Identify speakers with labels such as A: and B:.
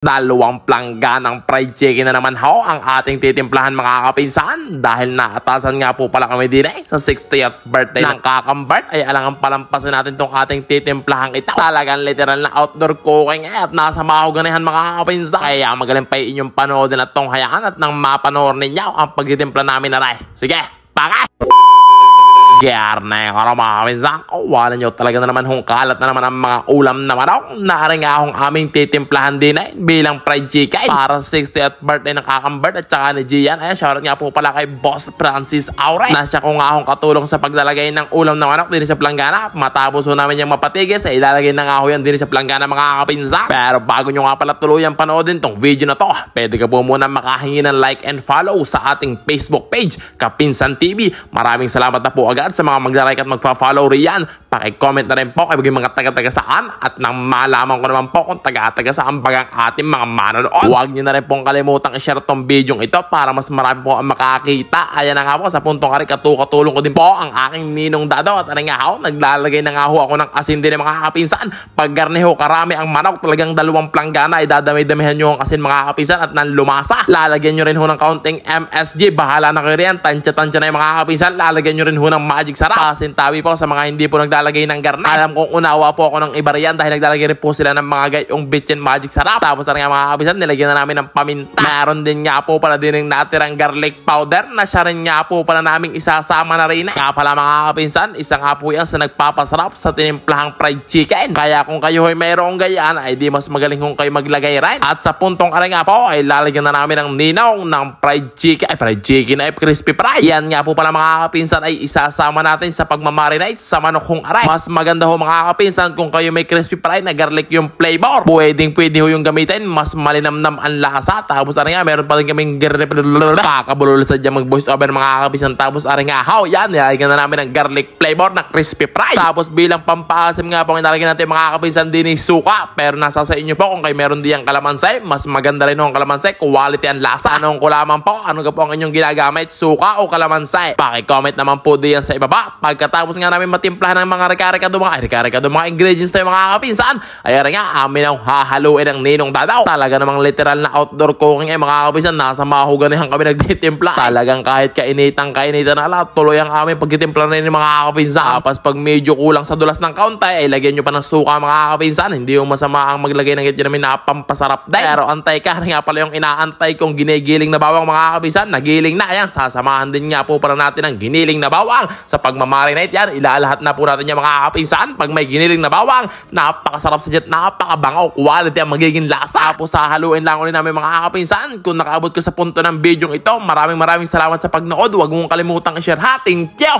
A: Dalawang plangganang fried chicken na naman ho ang ating titimplahan mga kapinsan dahil naatasan nga po pala kami din sa 60th birthday ng kakambart ay alangan palampasin natin tong ating titimplahan ito. Talagang literal na outdoor cooking at nasa mahuganihan mga kapinsan. Kaya magaling pa inyong panoodin at tong hayaan at nang mapanood ninyo ang pagtitimpla namin na rin. Sige, pakay! Garne, mga kapinsan, wala nyo talaga na naman hong kalat na naman ang mga ulam na manok. Naaring nga hong aming titimplahan din bilang fried chicken para 60th birthday ng kakambart at saka ni Gian. Ayan, shoutout nga po pala kay Boss Francis Aure na siya ko nga hong katulong sa paglalagay ng ulam na manok din sa planggana. Matapos ho namin yung mapatigis ay ilalagay na nga ho yan din sa planggana mga kapinsan. Pero bago nyo nga pala tuluyan panoodin tong video na to, pwede ka po muna makahingi ng like and follow sa ating Facebook page, Kapinsan TV. Maraming salamat na po agad sa mga magla-like at magfa-follow riyan. Paki-comment na rin po kay mga taga-taga saan at nang malaman ko naman po kung taga-taga saan bagang ating mga manonood. Huwag nyo na rin pong kalimutang i-share tong video ito para mas marami po ang makakita. Ayan na nga po, sa puntong kari katulong ko din po ang aking ninong dadaw at nga ho, naglalagay na nga ho ako ng asin din ng mga kapinsan. Pag garneho karami ang manok, talagang dalawang planggana ay dadamay-damihan nyo ang asin mga kapinsan at nang lumasa. Lalagyan nyo rin ho ng kaunting MSG. Bahala na kayo riyan, tansya-tansya na yung mga kapinsan. Lalagyan nyo rin ho ng magic sarap. Pasintabi po sa mga hindi po naglalagay ng garne. Alam kong unawa po ako ng iba riyan dahil naglalagay rin po sila ng mga gayong bitchin magic sarap. Tapos na nga mga kapisan, nilagyan na namin ng paminta. Meron din nga po pala din ng natirang garlic powder na siya rin nga po pala naming isasama na rin. Kaya pala mga kapisan, isa nga po yan sa nagpapasarap sa tinimplahang fried chicken. Kaya kung kayo ay mayroong gayan, ay di mas magaling kung kayo maglagay rin. At sa puntong aray nga po, ay lalagyan na namin ng ninong ng fried chicken ay crispy fry. Yan nga po pala mga kapinsan ay isasama natin sa pagmamarinate sa manok hong aray. Mas maganda ho mga kapinsan kung kayo may crispy fry na garlic yung flavor. Pwede ho yung gamitin. Mas malinamnam ang lasa. Tapos aray nga, meron pa rin kaming kakabulol sa dyan mag-voice over mga kapinsan. Tapos aray nga, yan, nilagyan na namin ng garlic flavor na crispy fry. Tapos bilang pampaasim nga po, nilagyan natin mga kapinsan din suka. Pero nasa sa inyo po kung kayo meron diyang kalamansi. Mas maganda rin ho ang kalamansi. Quality ang lasa. Anong kulaman po? Ano ka po ang inyong ginagamit? Suka o kalamansi? Paki-comment naman po diyan sa ibaba. Pagkatapos nga namin matimplahan ng mga reka-reka mga ingredients tayo mga kapinsan, ay nga amin ang hahaluin ng ninong dadaw. Talaga namang literal na outdoor cooking mga kapinsan. Nasa mahuganihan kami nagtitimpla. Talagang kahit kainitan na lahat, tuloy ang aming pagtitimpla na ng mga kapinsan. Tapos pag medyo kulang sa dulas ng kaunti, ay lagyan nyo pa ng suka mga kapinsan. Hindi yung masama ang maglagay ng ganyan namin na pampasarap din. Pero antay ka nga pala yung inaantay kong ginigiling na bawang mga kapinsan. Nagiling na yan. Sasamahan din nga po para natin ang giniling na bawang sa pagmamarinate yan. Ilalahat na po natin yung mga kapinsan. Pag may giniling na bawang, napakasarap sa jet, napakabangaw, quality ang magiging lasa. Tapos hahaluin lang ulit namin mga kapinsan. Kung nakaabot ka sa punto ng video ito, maraming salamat sa pagnood. Huwag mong kalimutang i-share ha. Thank you!